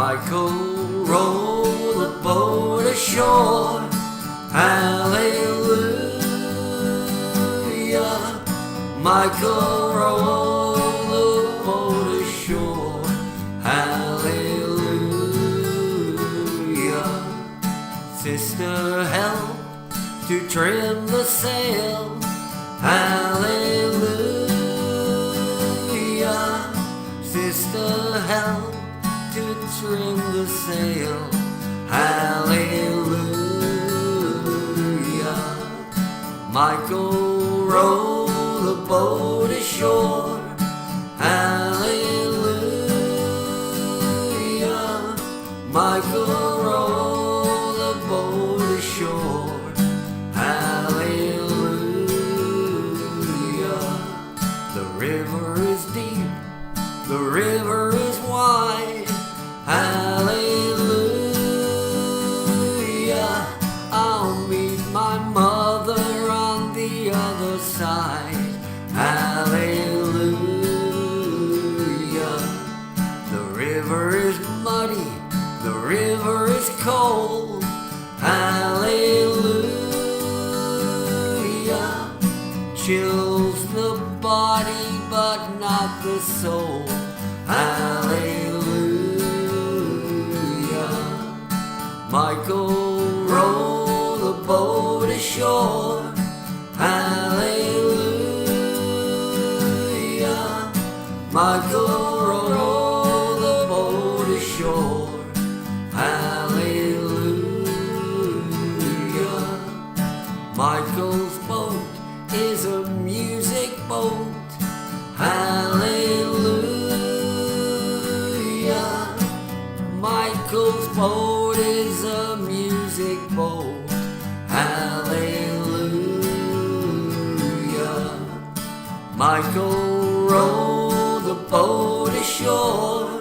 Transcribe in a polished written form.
Michael rolled the boat ashore. Hallelujah. Michael rolled the boat ashore. Hallelujah. Sister helped to trim the sail. Hallelujah. Sister helped to trim the sail. Hallelujah. Michael rolled the boat ashore. Hallelujah. Michael rolled the boat ashore. Hallelujah. The river is deep, the river is wide. Hallelujah. I'll meet my mother on the other side. Hallelujah. The river is muddy, the river is cold. Hallelujah. Chills the body but not the soul. Hallelujah. Michael rolled the boat ashore. Hallelujah. Michael rolled the boat ashore. Hallelujah. Michael's boat is a music boat. Hallelujah. Michael's boat is a music boat. Hallelujah. Michael rolled the boat ashore.